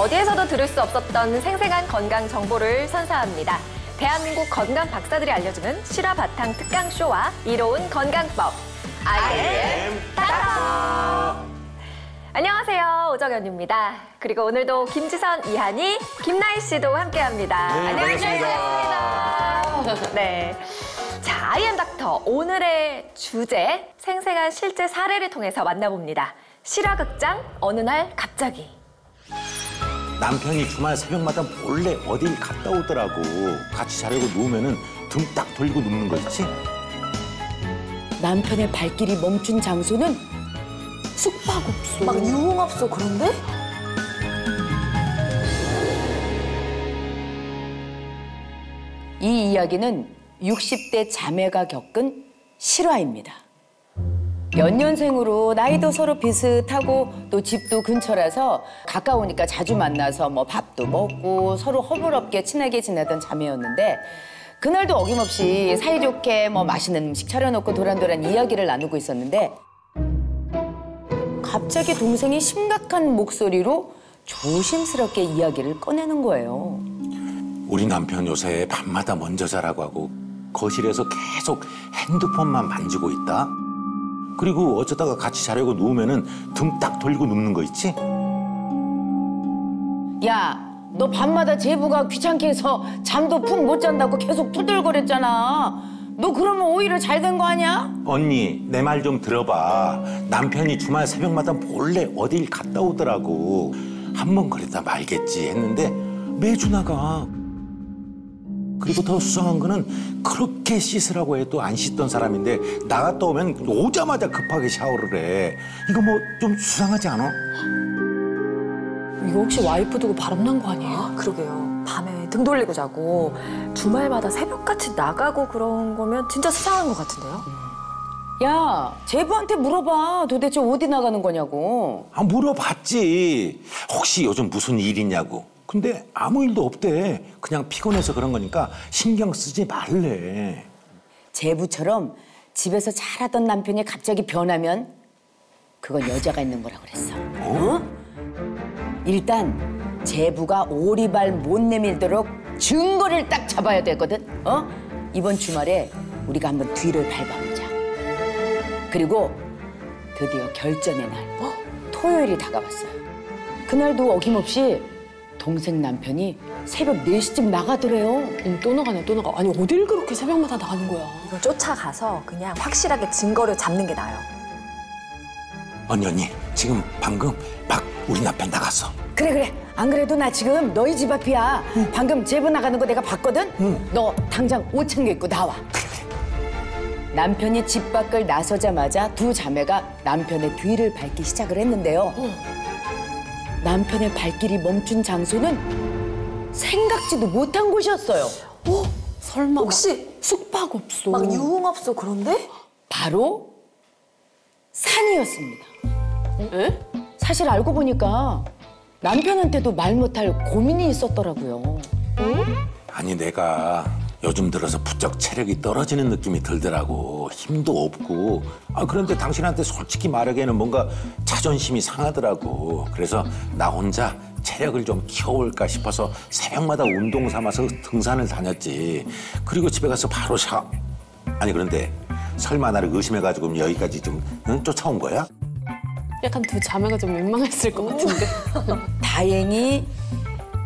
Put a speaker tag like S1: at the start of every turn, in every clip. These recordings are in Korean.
S1: 어디에서도 들을 수 없었던 생생한 건강 정보를 선사합니다. 대한민국 건강 박사들이 알려주는 실화 바탕 특강 쇼와 이로운 건강법. IM 닥터. 안녕하세요, 오정연입니다. 그리고 오늘도 김지선, 이한이, 김나희 씨도 함께합니다.
S2: 네,
S1: 안녕하세요. 네. 자, IM 닥터 오늘의 주제 생생한 실제 사례를 통해서 만나봅니다. 실화극장 어느 날 갑자기.
S2: 남편이 주말 새벽마다 몰래 어딜 갔다 오더라고. 같이 자려고 누우면은 등 딱 돌리고 눕는 거 있지?
S3: 남편의 발길이 멈춘 장소는 숙박업소.
S1: 막 유흥업소 그런데?
S3: 이 이야기는 60대 자매가 겪은 실화입니다. 연년생으로 나이도 서로 비슷하고 또 집도 근처라서 가까우니까 자주 만나서 뭐 밥도 먹고 서로 허물없게 친하게 지내던 자매였는데 그날도 어김없이 사이좋게 뭐 맛있는 음식 차려놓고 도란도란 이야기를 나누고 있었는데 갑자기 동생이 심각한 목소리로 조심스럽게 이야기를 꺼내는 거예요.
S2: 우리 남편 요새 밤마다 먼저 자라고 하고 거실에서 계속 핸드폰만 만지고 있다. 그리고 어쩌다가 같이 자려고 누우면은 등 딱 돌리고 눕는 거 있지?
S3: 야, 너 밤마다 제부가 귀찮게 해서 잠도 푹 못 잔다고 계속 투덜거렸잖아. 너 그러면 오히려 잘 된 거 아니야?
S2: 언니, 내 말 좀 들어봐. 남편이 주말 새벽마다 몰래 어딜 갔다 오더라고. 한 번 그랬다 말겠지 했는데 매주 나가. 그리고 더 수상한 거는 그렇게 씻으라고 해도 안 씻던 사람인데 나갔다 오면 오자마자 급하게 샤워를 해. 이거 뭐 좀 수상하지 않아?
S4: 이거 혹시 와이프 두고 바람난 거 아니에요?
S1: 아, 그러게요. 밤에 등 돌리고 자고 주말마다 새벽같이 나가고 그런 거면 진짜 수상한 것 같은데요?
S3: 야, 제부한테 물어봐. 도대체 어디 나가는 거냐고.
S2: 아, 물어봤지. 혹시 요즘 무슨 일 있냐고. 근데 아무 일도 없대. 그냥 피곤해서 그런 거니까 신경 쓰지 말래.
S3: 제부처럼 집에서 잘하던 남편이 갑자기 변하면 그건 여자가 있는 거라 그랬어. 어? 일단 제부가 오리발 못 내밀도록 증거를 딱 잡아야 되거든. 어? 이번 주말에 우리가 한번 뒤를 밟아보자. 그리고 드디어 결전의 날. 토요일이 다가왔어요. 그날도 어김없이 동생 남편이 새벽 4시쯤 나가더래요.
S4: 또 나가네, 또 나가. 아니, 어딜 그렇게 새벽마다 나가는 거야?
S1: 이거 쫓아가서 그냥 확실하게 증거를 잡는 게 나아요.
S2: 언니, 지금 방금 막 우리 남편 나갔어.
S3: 그래. 안 그래도 나 지금 너희 집 앞이야. 방금 제부 나가는 거 내가 봤거든? 너 당장 옷 챙겨 입고 나와. 남편이 집 밖을 나서자마자 두 자매가 남편의 뒤를 밟기 시작을 했는데요. 남편의 발길이 멈춘 장소는 생각지도 못한 곳이었어요.
S4: 설마
S1: 혹시
S4: 숙박업소.
S1: 막 유흥업소 그런데?
S3: 바로 산이었습니다.
S4: 에?
S3: 사실 알고 보니까 남편한테도 말 못할 고민이 있었더라고요.
S2: 아니, 내가 요즘 들어서 부쩍 체력이 떨어지는 느낌이 들더라고. 힘도 없고. 아, 그런데 당신한테 솔직히 말하기에는 뭔가 자존심이 상하더라고. 그래서 나 혼자 체력을 좀 키워볼까 싶어서 새벽마다 운동 삼아서 등산을 다녔지. 그리고 집에 가서 바로 아니, 그런데 설마 나를 의심해가지고 여기까지 좀 쫓아온 거야?
S4: 약간 두 자매가 좀 민망했을 것 같은데.
S3: 다행히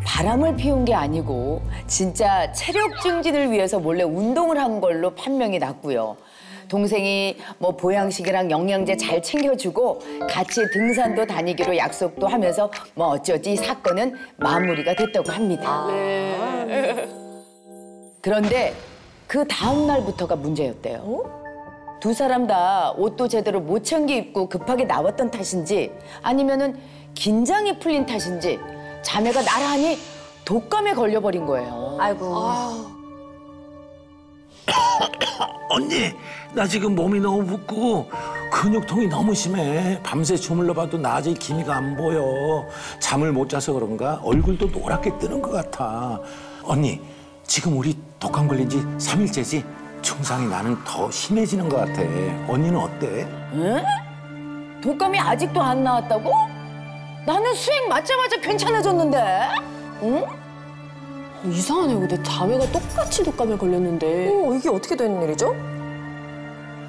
S3: 바람을 피운 게 아니고 진짜 체력 증진을 위해서 몰래 운동을 한 걸로 판명이 났고요. 동생이 뭐 보양식이랑 영양제 잘 챙겨주고 같이 등산도 다니기로 약속도 하면서 뭐 어쩌지 사건은 마무리가 됐다고 합니다. 그런데 그 다음 날부터가 문제였대요. 두 사람 다 옷도 제대로 못 챙겨 입고 급하게 나왔던 탓인지 아니면은 긴장이 풀린 탓인지 자매가 나란히 독감에 걸려버린 거예요.
S1: 아이고.
S2: 언니, 나 지금 몸이 너무 붓고 근육통이 너무 심해. 밤새 주물러 봐도 낮에 기미가 안 보여. 잠을 못 자서 그런가 얼굴도 노랗게 뜨는 것 같아. 언니, 지금 우리 독감 걸린 지 3일째지? 증상이 나는 더 심해지는 것 같아. 언니는 어때?
S3: 응? 독감이 아직도 안 나왔다고? 나는 수행 맞자마자 괜찮아졌는데. 응?
S4: 이상하네요. 근데 자매가 똑같이 독감에 걸렸는데.
S1: 이게 어떻게 된 일이죠?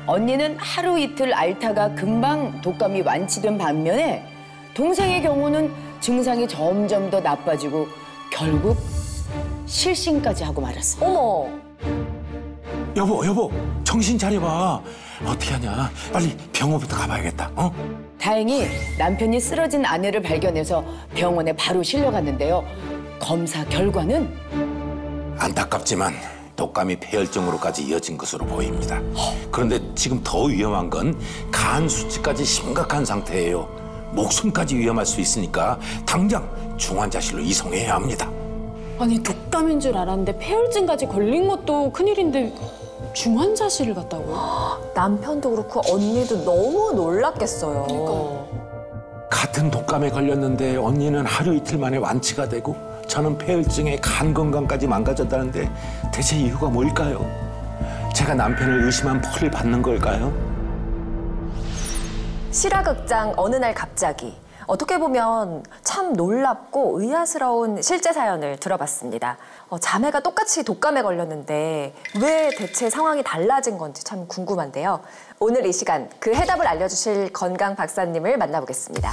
S3: 언니는 하루 이틀 앓다가 금방 독감이 완치된 반면에 동생의 경우는 증상이 점점 더 나빠지고 결국 실신까지 하고 말았어.
S1: 어머.
S2: 여보, 정신 차려봐. 어떻게 하냐? 빨리 병원부터 가봐야겠다.
S3: 다행히 남편이 쓰러진 아내를 발견해서 병원에 바로 실려갔는데요. 검사 결과는
S2: 안타깝지만 독감이 폐혈증으로까지 이어진 것으로 보입니다. 그런데 지금 더 위험한 건 간 수치까지 심각한 상태예요. 목숨까지 위험할 수 있으니까 당장 중환자실로 이송해야 합니다.
S4: 아니 독감인 줄 알았는데 폐혈증까지 걸린 것도 큰일인데 중환자실을 갔다고요?
S1: 남편도 그렇고 언니도 너무 놀랐겠어요.
S2: 같은 독감에 걸렸는데 언니는 하루 이틀 만에 완치가 되고 저는 폐혈증에 간 건강까지 망가졌다는데 대체 이유가 뭘까요? 제가 남편을 의심한 펄을 받는 걸까요?
S1: 실화극장 어느 날 갑자기 어떻게 보면 참 놀랍고 의아스러운 실제 사연을 들어봤습니다. 자매가 똑같이 독감에 걸렸는데 왜 대체 상황이 달라진 건지 참 궁금한데요. 오늘 이 시간 그 해답을 알려주실 건강 박사님을 만나보겠습니다.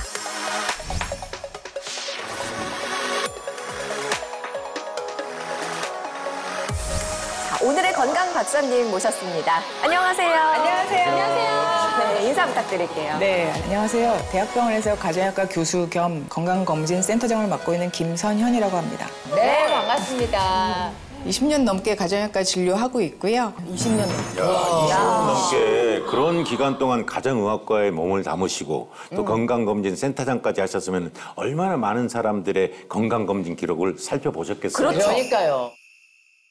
S1: 오늘의 건강 박사님 모셨습니다. 안녕하세요. 안녕하세요. 네, 인사 부탁드릴게요.
S5: 네, 안녕하세요. 대학병원에서 가정의학과 교수 겸 건강검진센터장을 맡고 있는 김선현이라고 합니다.
S3: 네, 반갑습니다.
S5: 20년 넘게 가정의학과 진료하고 있고요.
S3: 20년 넘게.
S2: 20년 넘게 그런 기간 동안 가정의학과에 몸을 담으시고 또 건강검진센터장까지 하셨으면 얼마나 많은 사람들의 건강검진 기록을 살펴보셨겠어요.
S1: 그렇죠.
S3: 그러니까요.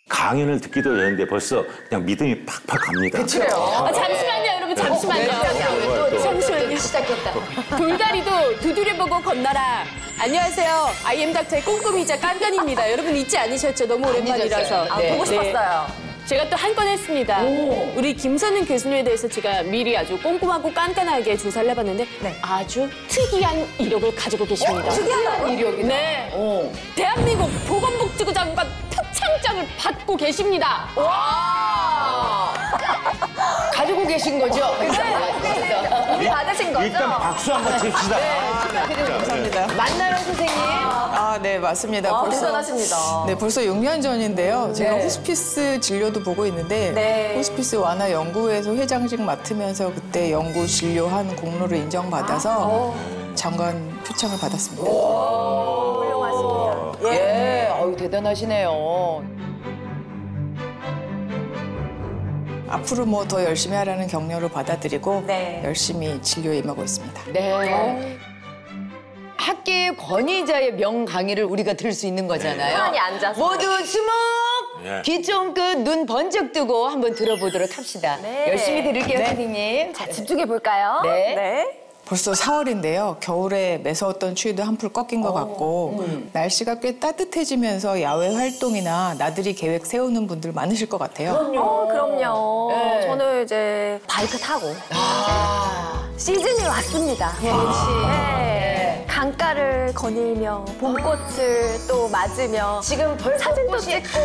S2: 강연을 듣기도 전인데 벌써 그냥 믿음이 팍팍 갑니다.
S4: 잠시만요, 여러분, 잠시만요. 잠시만요.
S3: 시작했다.
S4: 돌다리도 두드려보고 건너라. 안녕하세요. IM 닥터의 꼼꼼이자 깐깐입니다. 여러분 잊지 않으셨죠? 너무 오랜만이라서.
S3: 네.
S1: 보고 싶었어요.
S4: 제가 또 한 건 했습니다. 우리 김선은 교수님에 대해서 제가 미리 아주 꼼꼼하고 깐깐하게 조사를 해봤는데 아주 특이한 이력을 가지고 계십니다.
S3: 특이한 이력이다.
S4: 네. 대한민국 보건복지부 장관 표창장을 받고 계십니다.
S3: 가지고 계신 거죠?
S1: 이미 받으신 거죠?
S2: 일단 박수 한번 칩시다.
S5: 감사합니다.
S3: 만나는 선생님.
S5: 아, 네, 맞습니다.
S1: 대단하십니다.
S5: 네, 벌써 6년 전인데요. 제가
S3: 네.
S5: 호스피스 진료도 보고 있는데
S1: 네.
S5: 호스피스 완화 연구회에서 회장직 맡으면서 그때 연구 진료한 공로를 인정받아서 장관 표창을 받았습니다.
S1: 훌륭하십니다.
S3: 예, 어우, 대단하시네요.
S5: 앞으로 뭐 더 열심히 하라는 격려를 받아들이고
S1: 네.
S5: 열심히 진료에 임하고 있습니다.
S3: 네. 학계의 권위자의 명 강의를 우리가 들을 수 있는 거잖아요.
S1: 편안히 앉아서.
S3: 모두 주목!
S2: 예.
S3: 귀 쫑긋, 눈 번쩍 뜨고 한번 들어보도록 합시다.
S1: 네.
S3: 열심히 들을게요, 선생님.
S1: 자, 집중해 볼까요?
S3: 네.
S5: 벌써 4월인데요. 겨울에 매서웠던 추위도 한풀 꺾인 것 같고 날씨가 꽤 따뜻해지면서 야외 활동이나 나들이 계획 세우는 분들 많으실 것 같아요.
S1: 그럼요.
S3: 네.
S1: 저는 이제 바이크 타고 시즌이 왔습니다. 네. 강가를 거닐며 봄꽃을 또 맞으며
S3: 지금 벌써
S1: 사진도
S3: 꽃이-
S1: 찍고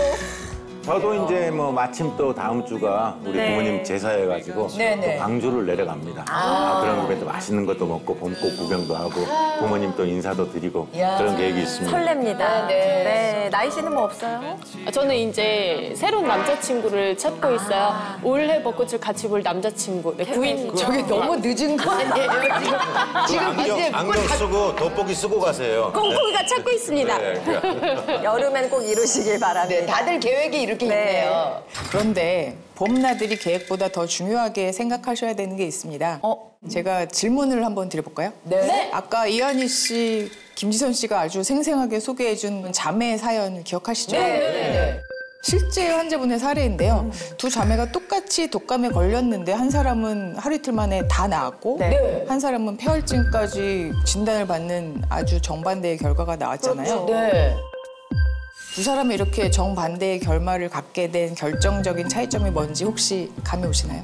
S2: 저도 이제 뭐 마침 또 다음 주가 우리
S1: 네.
S2: 부모님 제사여가지고
S3: 네네.
S2: 또 광주를 내려갑니다. 그런 곳에 또 맛있는 것도 먹고 봄꽃 구경도 하고 부모님 또 인사도 드리고
S3: 야.
S2: 그런 계획이 있습니다.
S1: 설렙니다.
S3: 네.
S1: 네. 나이 씨는 뭐 없어요?
S4: 저는 이제 새로운 남자친구를 찾고 있어요. 올해 벚꽃을 같이 볼 남자친구. 네, 구인.
S3: 저게 너무 늦은 거 아니에요, 지금? 지금 이제
S2: 안경 쓰고 돋보기 쓰고 가세요.
S4: 꼼꼼이가 찾고 있습니다.
S1: 여름엔 꼭 이루시길
S3: 네,
S1: 바랍니다.
S3: 다들 계획이 이렇게
S1: 네.
S3: 있네요.
S5: 그런데 봄나들이 계획보다 더 중요하게 생각하셔야 되는 게 있습니다. 제가 질문을 한번 드려볼까요?
S3: 네.
S5: 아까 이한희 씨, 김지선 씨가 아주 생생하게 소개해준 자매 사연 기억하시죠?
S3: 네.
S5: 실제 환자분의 사례인데요. 두 자매가 똑같이 독감에 걸렸는데 한 사람은 하루 이틀 만에 다 나았고
S3: 네.
S5: 한 사람은 폐혈증까지 진단을 받는 아주 정반대의 결과가 나왔잖아요.
S3: 네.
S5: 두 사람이 이렇게 정반대의 결말을 갖게 된 결정적인 차이점이 뭔지 혹시 감이 오시나요?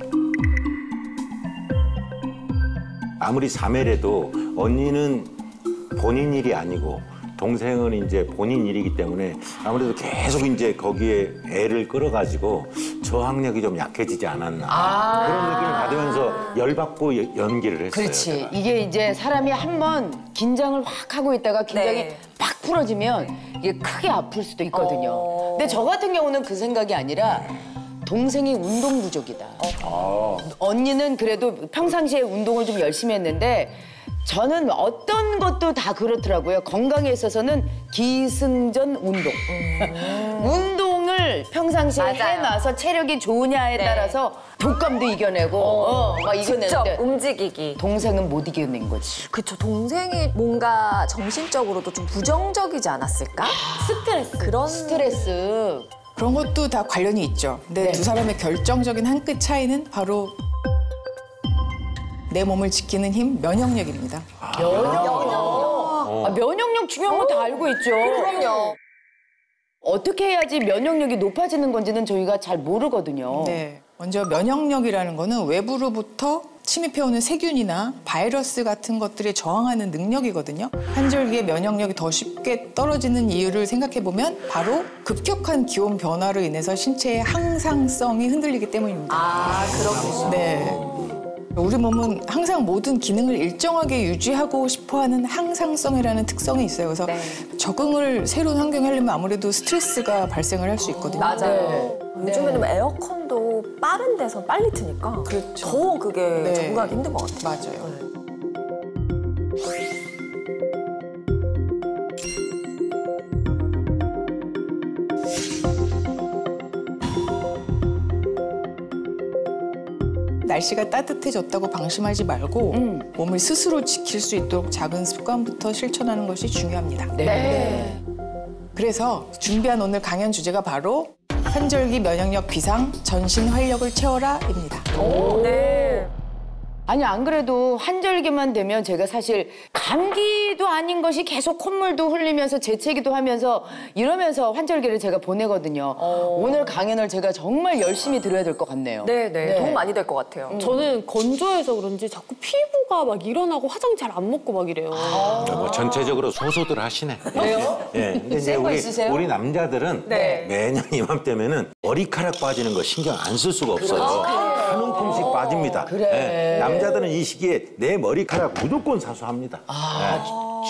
S2: 아무리 자매래도 언니는 본인 일이 아니고 동생은 이제 본인 일이기 때문에 아무래도 계속 이제 거기에 애를 끌어가지고 저항력이 좀 약해지지 않았나 그런 느낌을 받으면서 열받고 연기를 했어요.
S3: 그렇지.
S2: 제가.
S3: 이게 이제 사람이 한번 긴장을 확 하고 있다가 긴장이
S1: 네.
S3: 팍 풀어지면 이게 크게 아플 수도 있거든요. 근데 저 같은 경우는 그 생각이 아니라 동생이 운동 부족이다. 언니는 그래도 평상시에 운동을 좀 열심히 했는데 저는 어떤 것도 다 그렇더라고요. 건강에 있어서는 기승전 운동. 운동을 평상시에
S1: 맞아요.
S3: 해놔서 체력이 좋으냐에
S1: 네.
S3: 따라서 독감도 이겨내고 막
S1: 직접
S3: 이겨내는데
S1: 움직이기.
S3: 동생은 못 이겨낸 거지.
S1: 그쵸, 동생이 뭔가 정신적으로도 좀 부정적이지 않았을까?
S4: 스트레스.
S1: 그런
S3: 스트레스.
S5: 그런 것도 다 관련이 있죠. 근데
S3: 네.
S5: 두 사람의 결정적인 한 끗 차이는 바로 내 몸을 지키는 힘, 면역력입니다.
S3: 면역력. 면역력 중요한 거 다 알고 있죠.
S1: 그럼요.
S3: 어떻게 해야지 면역력이 높아지는 건지는 저희가 잘 모르거든요.
S5: 네. 먼저 면역력이라는 거는 외부로부터 침입해오는 세균이나 바이러스 같은 것들에 저항하는 능력이거든요. 한절기에 면역력이 더 쉽게 떨어지는 이유를 생각해보면 바로 급격한 기온 변화로 인해서 신체의 항상성이 흔들리기 때문입니다.
S1: 아, 그렇군요.
S5: 네. 우리 몸은 항상 모든 기능을 일정하게 유지하고 싶어하는 항상성이라는 특성이 있어요. 그래서
S1: 네.
S5: 적응을 새로운 환경에 하려면 아무래도 스트레스가 발생을 할 수 있거든요.
S1: 맞아요.
S3: 네.
S1: 요즘에는 에어컨도 빠른 데서 빨리 트니까
S5: 그렇죠.
S1: 더 그게
S5: 네.
S1: 적응하기 힘든 것 같아요.
S5: 맞아요. 날씨가 따뜻해졌다고 방심하지 말고 몸을 스스로 지킬 수 있도록 작은 습관부터 실천하는 것이 중요합니다.
S1: 네.
S5: 그래서 준비한 오늘 강연 주제가 바로 환절기 면역력 비상 전신 활력을 채워라입니다.
S1: 네.
S3: 아니 안 그래도 한절기만 되면 제가 사실 감기도 아닌 것이 계속 콧물도 흘리면서 재채기도 하면서 이러면서 환절기를 제가 보내거든요. 오늘 강연을 제가 정말 열심히 들어야 될 것 같네요.
S1: 네. 도움 많이 될 것 같아요.
S4: 저는 건조해서 그런지 자꾸 피부가 막 일어나고 화장 잘 안 먹고 막 이래요.
S2: 뭐 전체적으로 소소들 하시네.
S3: 왜요?
S2: 예. 근데 이제
S3: 센거 있으세요?
S2: 우리 남자들은
S1: 네.
S2: 매년 이맘때면은 머리카락 빠지는 거 신경 안 쓸 수가 없어요. 한 움큼씩 빠집니다.
S3: 그래.
S2: 예. 남자들은 이 시기에 내 머리카락 무조건 사수합니다.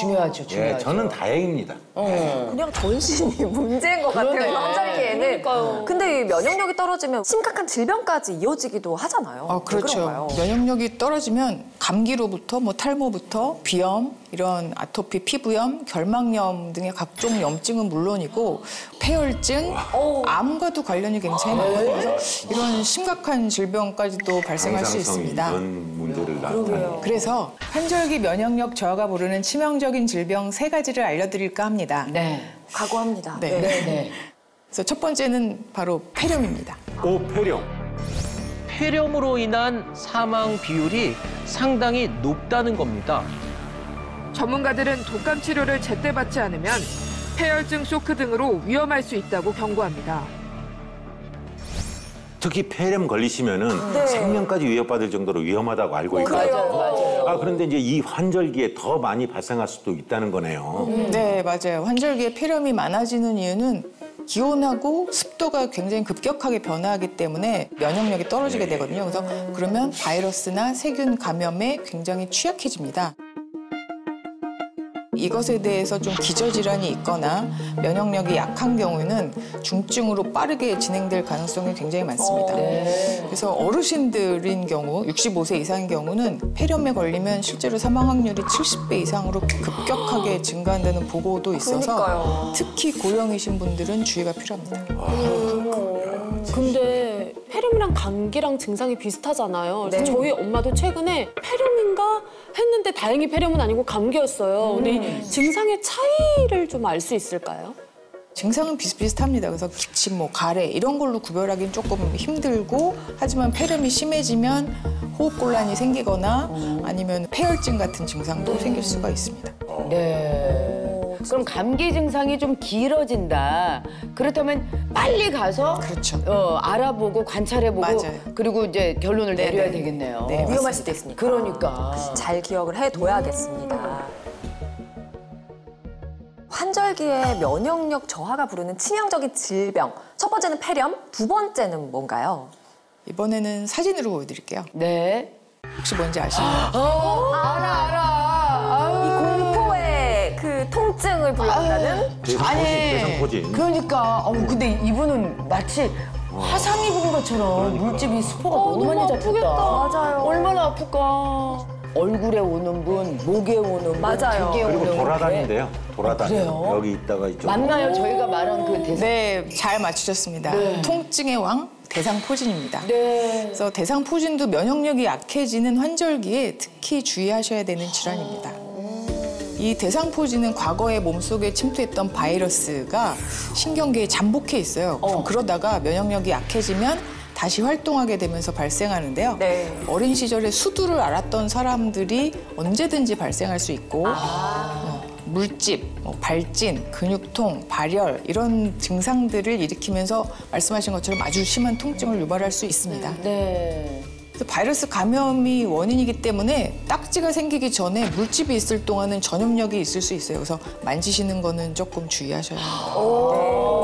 S3: 중요하죠,
S2: 예.
S3: 중요하죠.
S2: 예, 저는 다행입니다.
S1: 그냥 전신이 문제인 것
S3: 그러네.
S1: 같아요, 환절기에는.
S4: 그러니까요.
S1: 근데 이 면역력이 떨어지면 심각한 질병까지 이어지기도 하잖아요. 왜
S5: 그렇죠.
S1: 그런가요?
S5: 면역력이 떨어지면 감기로부터 뭐 탈모부터 비염, 이런 아토피 피부염, 결막염 등의 각종 염증은 물론이고 폐혈증, 암과도 관련이 굉장히 많거든요. 그래서 이런 심각한 질병까지도 발생할 수
S2: 항상성
S5: 있습니다.
S2: 이런 문제를 나타내요.
S5: 그래서 환절기 면역력 저하가 부르는 치명적인 질병 3가지를 알려드릴까 합니다.
S3: 네.
S1: 각오합니다.
S5: 네.
S3: 네.
S5: 그래서 첫 번째는 바로 폐렴입니다.
S2: 오, 폐렴.
S6: 폐렴으로 인한 사망 비율이 상당히 높다는 겁니다.
S7: 전문가들은 독감 치료를 제때 받지 않으면 폐혈증 쇼크 등으로 위험할 수 있다고 경고합니다.
S2: 특히 폐렴 걸리시면은
S1: 네.
S2: 생명까지 위협받을 정도로 위험하다고 알고 있거든요.
S3: 맞아요.
S2: 그런데 이제 이 환절기에 더 많이 발생할 수도 있다는 거네요.
S5: 네, 맞아요. 환절기에 폐렴이 많아지는 이유는 기온하고 습도가 굉장히 급격하게 변화하기 때문에 면역력이 떨어지게 되거든요. 그래서 그러면 바이러스나 세균 감염에 굉장히 취약해집니다. 이것에 대해서 좀 기저질환이 있거나 면역력이 약한 경우에는 중증으로 빠르게 진행될 가능성이 굉장히 많습니다. 그래서 어르신들인 경우, 65세 이상인 경우는 폐렴에 걸리면 실제로 사망 확률이 70배 이상으로 급격하게 증가한다는 보고도 있어서
S1: 그러니까요.
S5: 특히 고령이신 분들은 주의가 필요합니다.
S4: 근데 폐렴이랑 감기랑 증상이 비슷하잖아요. 그래서
S1: 네.
S4: 저희 엄마도 최근에 폐렴인가 했는데 다행히 폐렴은 아니고 감기였어요. 근데 이 증상의 차이를 좀 알 수 있을까요?
S5: 증상은 비슷비슷합니다. 그래서 기침, 뭐 가래 이런 걸로 구별하기는 조금 힘들고 하지만 폐렴이 심해지면 호흡곤란이 생기거나 아니면 폐혈증 같은 증상도 생길 수가 있습니다.
S3: 네. 그럼 감기 증상이 좀 길어진다. 그렇다면 빨리 가서
S5: 그렇죠.
S3: 알아보고 관찰해보고
S5: 맞아요.
S3: 그리고 이제 결론을
S5: 네네.
S3: 내려야 되겠네요.
S5: 네.
S1: 위험할 수도 있으니까.
S3: 그러니까.
S1: 잘 기억을 해둬야겠습니다. 환절기에 면역력 저하가 부르는 치명적인 질병. 첫 번째는 폐렴, 두 번째는 뭔가요?
S5: 이번에는 사진으로 보여드릴게요.
S3: 네.
S5: 혹시 뭔지 아시나요?
S1: 이 공포의 그 통증을 불러온다는
S2: 대상포진.
S3: 그러니까 근데 이분은 마치 화상 입은 것처럼 물집이 스포가 너무 많이 잡혔다.
S1: 맞아요.
S3: 얼마나 아플까. 얼굴에 오는 분, 목에 오는 분,
S1: 맞아요.
S3: 등에 오는
S2: 그리고
S3: 분.
S2: 돌아다닌대요. 돌아다녀요.
S3: 그래요?
S2: 여기 있다가 이쪽.
S3: 맞나요? 저희가 말한 그 대상.
S5: 네, 잘 맞추셨습니다. 통증의 왕 대상포진입니다.
S3: 네.
S5: 그래서 대상포진도 면역력이 약해지는 환절기에 특히 주의하셔야 되는 질환입니다. 이 대상포진은 과거에 몸속에 침투했던 바이러스가 신경계에 잠복해 있어요. 그러다가 면역력이 약해지면 다시 활동하게 되면서 발생하는데요.
S1: 네.
S5: 어린 시절에 수두를 앓았던 사람들이 언제든지 발생할 수 있고 물집, 발진, 근육통, 발열 이런 증상들을 일으키면서 말씀하신 것처럼 아주 심한 통증을 유발할 수 있습니다.
S3: 네.
S5: 그래서 바이러스 감염이 원인이기 때문에 딱지가 생기기 전에 물집이 있을 동안은 전염력이 있을 수 있어요. 그래서 만지시는 거는 조금 주의하셔야 합니다.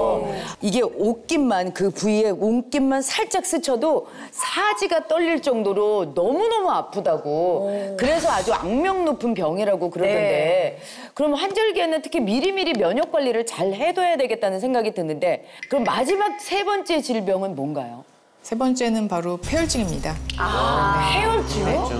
S3: 이게 옷깃만 그 부위에 옷깃만 살짝 스쳐도 사지가 떨릴 정도로 너무너무 아프다고. 그래서 아주 악명 높은 병이라고 그러던데. 그럼 환절기에는 특히 미리미리 면역 관리를 잘 해둬야 되겠다는 생각이 드는데 그럼 마지막 세 번째 질병은 뭔가요?
S5: 세 번째는 바로 폐혈증입니다.
S3: 폐혈증이요?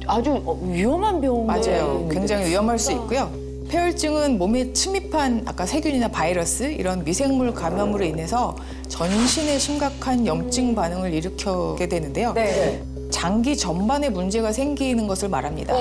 S3: 아주 위험한 병.
S5: 맞아요. 굉장히 위험할 수 있고요. 폐혈증은 몸에 침입한 아까 세균이나 바이러스 이런 미생물 감염으로 인해서 전신에 심각한 염증 반응을 일으키게 되는데요. 장기 전반에 문제가 생기는 것을 말합니다.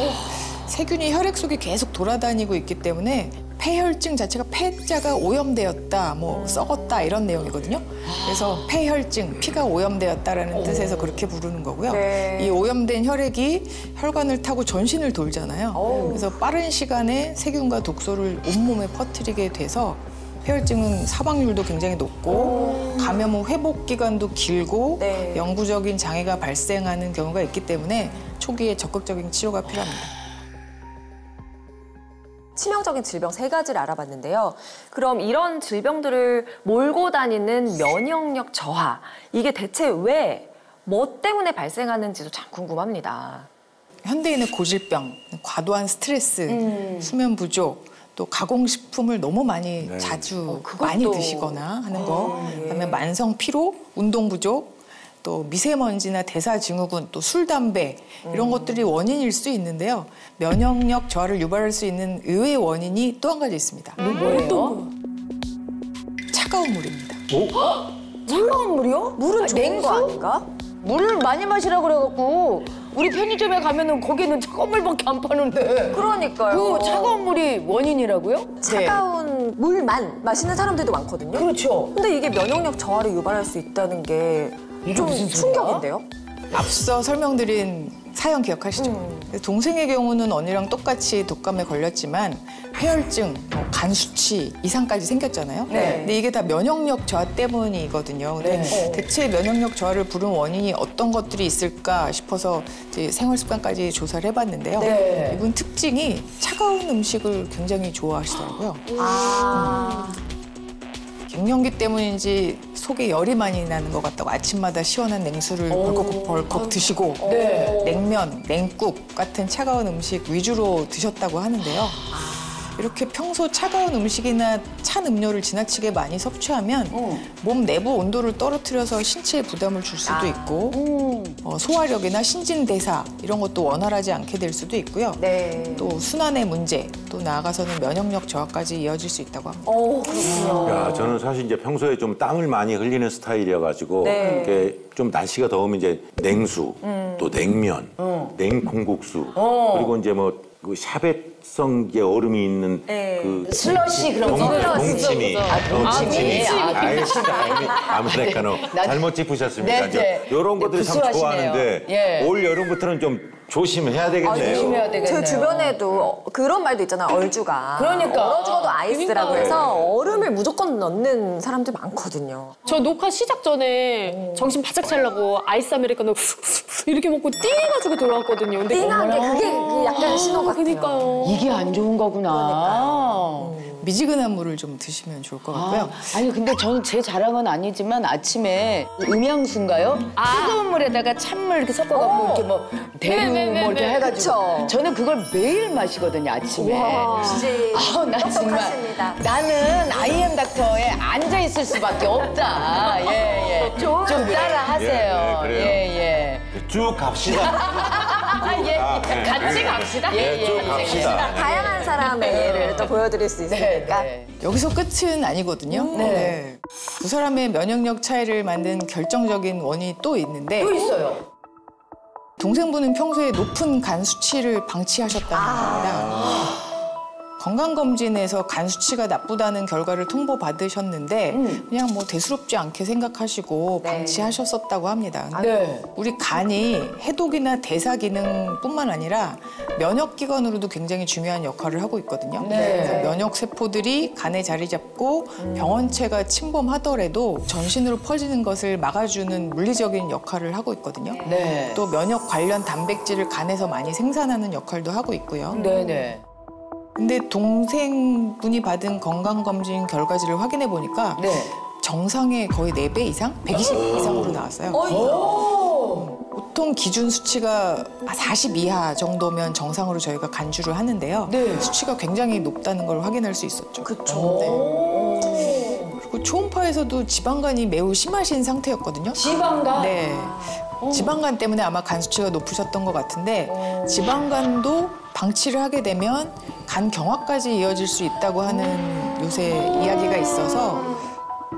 S5: 세균이 혈액 속에 계속 돌아다니고 있기 때문에 폐혈증 자체가 폐자가 오염되었다, 썩었다 이런 내용이거든요. 그래서 폐혈증, 피가 오염되었다라는 뜻에서 그렇게 부르는 거고요. 이 오염된 혈액이 혈관을 타고 전신을 돌잖아요. 그래서 빠른 시간에 세균과 독소를 온몸에 퍼뜨리게 돼서 폐혈증은 사망률도 굉장히 높고 감염 후 회복 기간도 길고 영구적인 장애가 발생하는 경우가 있기 때문에 초기에 적극적인 치료가 필요합니다.
S1: 치명적인 질병 3가지를 알아봤는데요. 그럼 이런 질병들을 몰고 다니는 면역력 저하, 이게 대체 왜, 뭐 때문에 발생하는지도 참 궁금합니다.
S5: 현대인의 고질병, 과도한 스트레스, 수면 부족, 또 가공식품을 너무 많이 자주 많이 드시거나 하는 거, 그다음에 만성 피로, 운동 부족, 또 미세먼지나 대사증후군, 또 술, 담배 이런 것들이 원인일 수 있는데요. 면역력 저하를 유발할 수 있는 의외의 원인이 또 한 가지 있습니다.
S3: 뭐예요?
S5: 차가운 물입니다.
S3: 차가운 물이요?
S1: 물은 좋은 거 아닌가?
S3: 물을 많이 마시라고 그래갖고 우리 편의점에 가면은 거기는 차가운 물밖에 안 파는데.
S1: 그러니까요.
S3: 그 차가운 물이 원인이라고요?
S1: 차가운 물만 마시는 사람들도 많거든요.
S3: 그렇죠.
S1: 근데 이게 면역력 저하를 유발할 수 있다는 게 좀 충격인데요?
S5: 앞서 설명드린 사연 기억하시죠? 동생의 경우는 언니랑 똑같이 독감에 걸렸지만 폐혈증, 간 수치 이상까지 생겼잖아요. 근데 이게 다 면역력 저하 때문이거든요. 근데 대체 면역력 저하를 부른 원인이 어떤 것들이 있을까 싶어서 이제 생활 습관까지 조사를 해봤는데요. 이분 특징이 차가운 음식을 굉장히 좋아하시더라고요. 갱년기 때문인지 속에 열이 많이 나는 것 같다고 아침마다 시원한 냉수를 벌컥벌컥 드시고 냉면, 냉국 같은 차가운 음식 위주로 드셨다고 하는데요. 이렇게 평소 차가운 음식이나 찬 음료를 지나치게 많이 섭취하면 몸 내부 온도를 떨어뜨려서 신체에 부담을 줄 수도 있고 소화력이나 신진대사 이런 것도 원활하지 않게 될 수도 있고요. 또 순환의 문제, 또 나아가서는 면역력 저하까지 이어질 수 있다고 합니다.
S1: 그렇군요.
S2: 야, 저는 사실 이제 평소에 좀 땀을 많이 흘리는 스타일이어가지고 이렇게 좀 날씨가 더우면 이제 냉수, 또 냉면, 냉콩국수 그리고 이제 뭐 그 샤벳성 얼음이 있는 그
S3: 슬러시 그런 거.
S2: 동치미, 동치미, 아메리카노
S3: 나-
S2: 잘못 짚으셨습니까?
S3: 네.
S2: 이런 것들을 참
S3: 구수하시네요.
S2: 좋아하는데
S3: 예.
S2: 올 여름부터는 좀 조심해야 되겠네요.
S3: 조심해야 되겠네요.
S1: 제 주변에도 그런 말도 있잖아요. 얼죽아.
S3: 그러니까.
S1: 얼어 죽어도 아이스라고
S4: 그러니까.
S1: 해서 얼음을 무조건 넣는 사람들 많거든요.
S4: 저 녹화 시작 전에 정신 바짝 차려고 아이스 아메리카노 이렇게 먹고 띵해가지고 들어왔거든요. 근데
S1: 띵한 게 그게 그 약간 신호 같아요.
S4: 그러니까요.
S3: 이게 안 좋은 거구나.
S5: 미지근한 물을 좀 드시면 좋을 것 같고요.
S3: 아니 근데 저는 제 자랑은 아니지만 아침에 음양수인가요? 뜨거운 물에다가 찬물 이렇게 섞어갖고 이렇게 뭐 대류 뭐 이렇게 해가지고 저는 그걸 매일 마시거든요 아침에.
S1: 진짜
S3: 나 정말
S1: 똑똑하십니다.
S3: 나는 아이엠 닥터에 앉아 있을 수밖에 없다. 예. 좀 따라 하세요.
S2: 그래요.
S3: 예.
S2: 쭉 갑시다.
S4: 같이 갑시다.
S3: 예.
S2: 쭉 갑시다.
S1: 다양한 사람의 예를 또 보여드릴 수 있으니까.
S3: 네.
S5: 여기서 끝은 아니거든요. 네. 두 사람의 면역력 차이를 만든 결정적인 원인이 또 있는데
S3: 또 있어요.
S5: 동생분은 평소에 높은 간 수치를 방치하셨다는 겁니다. 건강검진에서 간 수치가 나쁘다는 결과를 통보받으셨는데 그냥 뭐 대수롭지 않게 생각하시고 방치하셨었다고 합니다.
S3: 네.
S5: 우리 간이 해독이나 대사 기능뿐만 아니라 면역 기관으로도 굉장히 중요한 역할을 하고 있거든요. 그래서 면역 세포들이 간에 자리 잡고 병원체가 침범하더라도 전신으로 퍼지는 것을 막아주는 물리적인 역할을 하고 있거든요.
S3: 네.
S5: 또 면역 관련 단백질을 간에서 많이 생산하는 역할도 하고 있고요.
S3: 네네.
S5: 근데 동생분이 받은 건강검진 결과지를 확인해 보니까 정상의 거의 4배 이상? 120 이상으로 나왔어요. 보통 기준 수치가 40 이하 정도면 정상으로 저희가 간주를 하는데요. 수치가 굉장히 높다는 걸 확인할 수 있었죠. 그렇죠. 그리고 초음파에서도 지방간이 매우 심하신 상태였거든요.
S3: 지방간?
S5: 네. 지방간 때문에 아마 간 수치가 높으셨던 것 같은데 지방간도 방치를 하게 되면 간 경화까지 이어질 수 있다고 하는 요새 이야기가 있어서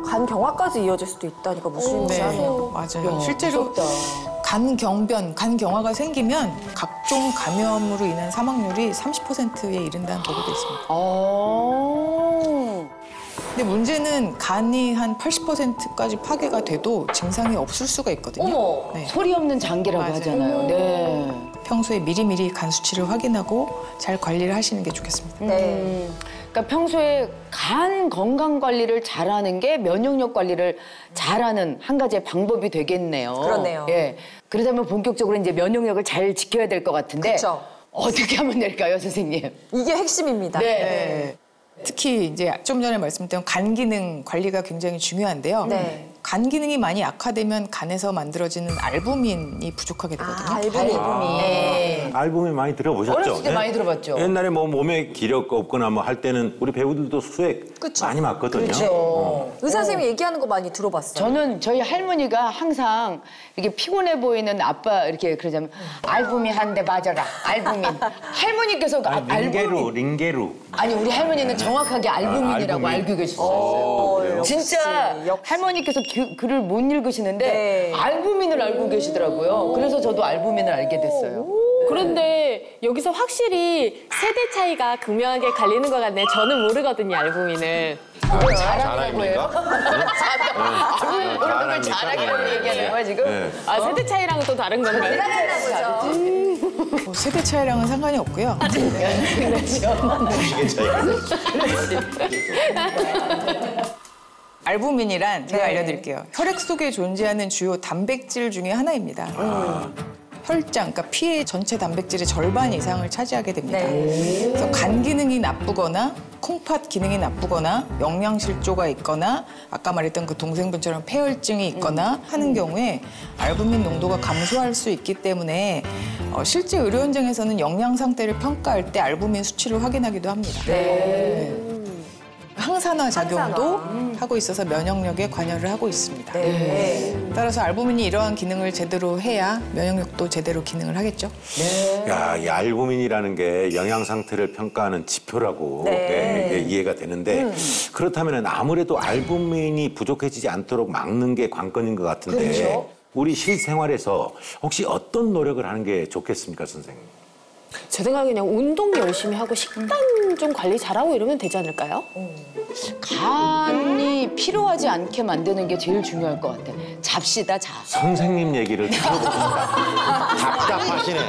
S1: 간 경화까지 이어질 수도 있다니까 무시무시하네요.
S5: 맞아요. 실제로 간 경변, 간 경화가 생기면 각종 감염으로 인한 사망률이 30%에 이른다는 보고도 있습니다. 근데 문제는 간이 한 80%까지 파괴가 돼도 증상이 없을 수가 있거든요. 네.
S3: 소리 없는 장기라고
S5: 맞아요.
S3: 하잖아요. 네.
S5: 평소에 미리미리 간 수치를 확인하고 잘 관리를 하시는 게 좋겠습니다.
S3: 그러니까 평소에 간 건강 관리를 잘하는 게 면역력 관리를 잘하는 한 가지의 방법이 되겠네요.
S1: 그렇네요.
S3: 예. 그러다면 본격적으로 이제 면역력을 잘 지켜야 될 것 같은데
S1: 그쵸.
S3: 어떻게 하면 될까요, 선생님?
S1: 이게 핵심입니다.
S5: 네. 특히 이제 좀 전에 말씀드린 간 기능 관리가 굉장히 중요한데요. 간 기능이 많이 악화되면 간에서 만들어지는 알부민이 부족하게 되거든요.
S2: 알부민 많이 들어보셨죠?
S3: 어렸을 때 많이 들어봤죠.
S2: 옛날에 뭐 몸에 기력 없거나 뭐 할 때는 우리 배우들도 수액 많이 맞거든요.
S1: 의사 선생님이 얘기하는 거 많이 들어봤어요.
S3: 저는 저희 할머니가 항상 이렇게 피곤해 보이는 아빠 이렇게 그러자면 알부민 한 대 맞아라. 알부민. 할머니께서
S2: 링게루.
S3: 아니 우리 할머니는 정확하게 알부민이라고
S2: 알부민.
S3: 알고 계셨어요. 진짜
S1: 역시.
S3: 할머니께서 글을 못 읽으시는데 알부민을 알고 계시더라고요. 그래서 저도 알부민을 알게 됐어요.
S4: 그런데 여기서 확실히 세대 차이가 극명하게 갈리는 것 같네요. 저는 모르거든요, 알부민을.
S3: 자랑이라고 해요? 알부민 모르는 걸 자랑이라고 얘기하는 거야 지금?
S4: 아, 세대 차이랑은 또 다른 건가요?
S5: 뭐 세대 차이랑은 상관이 없고요. 알부민이란 제가 알려드릴게요. 혈액 속에 존재하는 주요 단백질 중에 하나입니다. 혈장, 그러니까 피의 전체 단백질의 절반 이상을 차지하게 됩니다. 그래서 간 기능이 나쁘거나 콩팥 기능이 나쁘거나 영양실조가 있거나 아까 말했던 그 동생분처럼 폐혈증이 있거나 하는 경우에 알부민 농도가 감소할 수 있기 때문에 실제 의료 현장에서는 영양 상태를 평가할 때 알부민 수치를 확인하기도 합니다. 항산화 작용도 하고 있어서 면역력에 관여를 하고 있습니다. 따라서 알부민이 이러한 기능을 제대로 해야 면역력도 제대로 기능을 하겠죠.
S2: 야, 이 알부민이라는 게 영양 상태를 평가하는 지표라고 이해가 되는데 그렇다면 아무래도 알부민이 부족해지지 않도록 막는 게 관건인 것 같은데 우리 실생활에서 혹시 어떤 노력을 하는 게 좋겠습니까, 선생님?
S4: 제 생각에 그냥 운동 열심히 하고 식단 좀 관리 잘하고 이러면 되지 않을까요?
S3: 간이 피로하지 않게 만드는 게 제일 중요할 것 같아. 잡시다, 잡.
S2: 선생님 얘기를 들어보겠습니다. 답답하시네.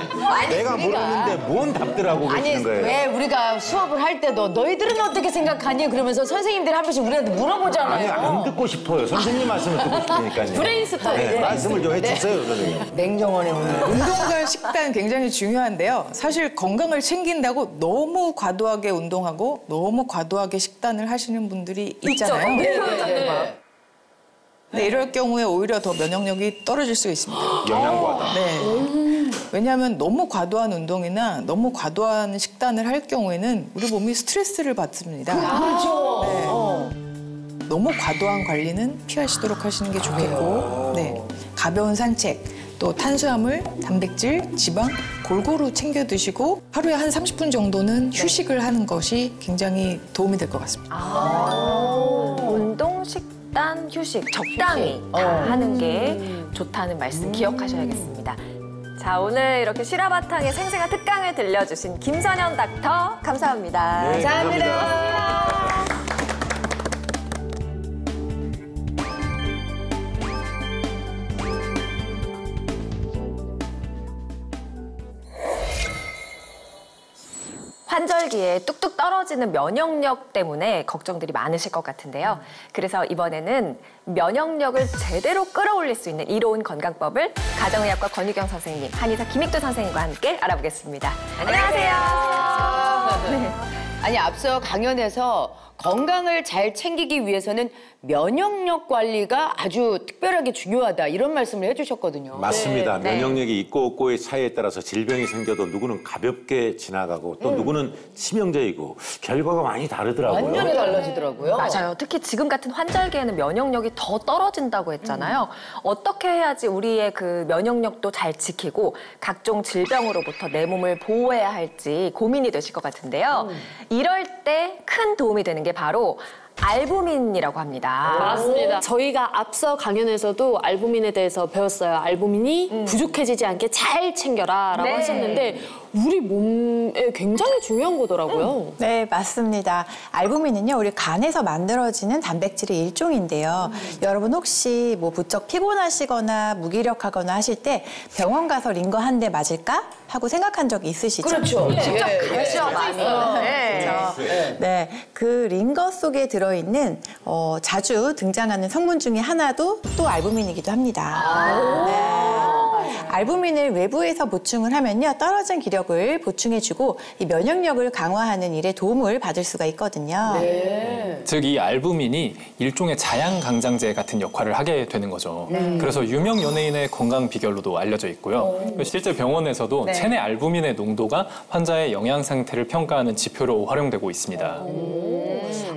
S2: 내가 물었는데 뭔 답들 하고
S3: 아니
S2: 계시는 거예요?
S3: 왜 우리가 수업을 할 때도 너희들은 어떻게 생각하니? 그러면서 선생님들이 한 번씩 우리한테 물어보잖아요.
S2: 아니, 안 듣고 싶어요. 선생님 말씀을 듣고 싶으니까요.
S4: 브레인스토밍.
S2: 말씀을 좀 해주세요, 선생님.
S3: 냉정원에 오늘.
S5: 운동과 식단 굉장히 중요한데요. 사실 건강을 챙긴다고 너무 과도하게 운동하고 너무 과도하게 식단을 하시는 분들이 있잖아요. 네, 이럴 경우에 오히려 더 면역력이 떨어질 수 있습니다.
S2: 영양과다.
S5: 네. 왜냐하면 너무 과도한 운동이나 너무 과도한 식단을 할 경우에는 우리 몸이 스트레스를 받습니다. 그렇죠. 네. 너무 과도한 관리는 피하시도록 하시는 게 좋겠고, 네. 가벼운 산책, 또 탄수화물, 단백질, 지방 골고루 챙겨 드시고 하루에 한 30분 정도는 휴식을 하는 것이 굉장히 도움이 될 것 같습니다.
S1: 운동, 식단, 휴식 적당히 다 하는 게 좋다는 말씀 기억하셔야겠습니다. 자, 오늘 이렇게 실화바탕의 생생한 특강을 들려주신 김선현 닥터 감사합니다.
S2: 네, 감사합니다.
S1: 환절기에 뚝뚝 떨어지는 면역력 때문에 걱정들이 많으실 것 같은데요. 그래서 이번에는 면역력을 제대로 끌어올릴 수 있는 이로운 건강법을 가정의학과 권유경 선생님, 한의사 김익두 선생님과 함께 알아보겠습니다. 안녕하세요.
S3: 네. 아니, 앞서 강연에서 건강을 잘 챙기기 위해서는 면역력 관리가 아주 특별하게 중요하다 이런 말씀을 해주셨거든요.
S2: 맞습니다. 면역력이 있고 없고의 차이에 따라서 질병이 생겨도 누구는 가볍게 지나가고 또 누구는 치명적이고 결과가 많이 다르더라고요.
S3: 완전히 달라지더라고요.
S1: 맞아요. 특히 지금 같은 환절기에는 면역력이 더 떨어진다고 했잖아요. 어떻게 해야지 우리의 그 면역력도 잘 지키고 각종 질병으로부터 내 몸을 보호해야 할지 고민이 되실 것 같은데요. 이럴 때 큰 도움이 되는 게 바로 알부민이라고 합니다.
S4: 맞습니다. 저희가 앞서 강연에서도 알부민에 대해서 배웠어요. 알부민이 부족해지지 않게 잘 챙겨라 라고 하셨는데 우리 몸에 굉장히 중요한 거더라고요.
S8: 네, 맞습니다. 알부민은요, 우리 간에서 만들어지는 단백질의 일종인데요. 여러분 혹시 뭐 부쩍 피곤하시거나 무기력하거나 하실 때 병원 가서 링거 한 대 맞을까? 하고 생각한 적 있으시죠?
S3: 그렇죠.
S1: 그렇죠, 많이.
S8: 네, 그 링거 속에 들어있는 자주 등장하는 성분 중에 하나도 또 알부민이기도 합니다. 네. 알부민을 외부에서 보충을 하면요, 떨어진 기력을 보충해주고 이 면역력을 강화하는 일에 도움을 받을 수가 있거든요.
S9: 즉, 이 알부민이 일종의 자양강장제 같은 역할을 하게 되는 거죠. 그래서 유명 연예인의 건강 비결로도 알려져 있고요. 실제 병원에서도 체내 알부민의 농도가 환자의 영양 상태를 평가하는 지표로 활용되고 있습니다.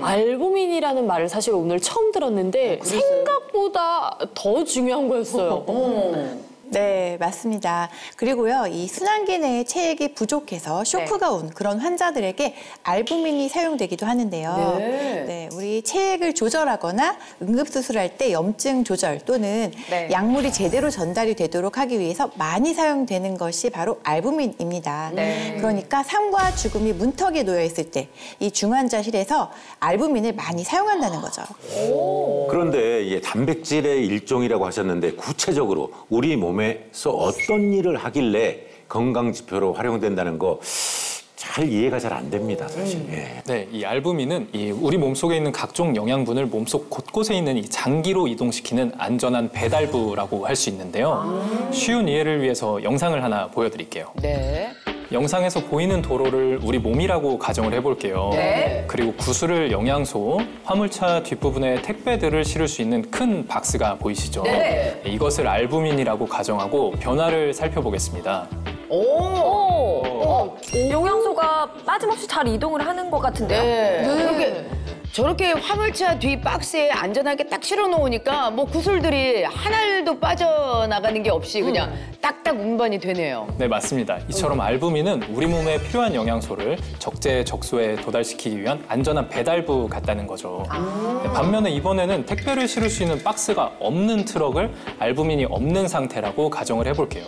S4: 알부민이라는 말을 사실 오늘 처음 들었는데 생각보다 더 중요한 거였어요.
S8: 네, 맞습니다. 그리고요, 이 순환기 내에 체액이 부족해서 쇼크가 온 그런 환자들에게 알부민이 사용되기도 하는데요. 네, 우리 체액을 조절하거나 응급수술할 때 염증 조절 또는 약물이 제대로 전달이 되도록 하기 위해서 많이 사용되는 것이 바로 알부민입니다. 그러니까 삶과 죽음이 문턱에 놓여 있을 때 이 중환자실에서 알부민을 많이 사용한다는 거죠.
S2: 그런데 이게 단백질의 일종이라고 하셨는데 구체적으로 우리 몸에서 어떤 일을 하길래 건강 지표로 활용된다는 거 잘 이해가 잘 안 됩니다, 사실.
S9: 네, 이 알부민은 우리 몸속에 있는 각종 영양분을 몸속 곳곳에 있는 이 장기로 이동시키는 안전한 배달부라고 할 수 있는데요. 쉬운 이해를 위해서 영상을 하나 보여드릴게요.
S3: 네.
S9: 영상에서 보이는 도로를 우리 몸이라고 가정을 해볼게요. 그리고 구슬을 영양소, 화물차 뒷부분에 택배들을 실을 수 있는 큰 박스가 보이시죠? 이것을 알부민이라고 가정하고 변화를 살펴보겠습니다.
S1: 영양소가 빠짐없이 잘 이동을 하는 것 같은데요.
S3: 저렇게 화물차 뒤 박스에 안전하게 딱 실어놓으니까 뭐 구슬들이 하나도 빠져나가는 게 없이 그냥 딱딱 운반이 되네요.
S9: 네, 맞습니다. 이처럼 알부민은 우리 몸에 필요한 영양소를 적재적소에 도달시키기 위한 안전한 배달부 같다는 거죠. 네, 반면에 이번에는 택배를 실을 수 있는 박스가 없는 트럭을 알부민이 없는 상태라고 가정을 해볼게요.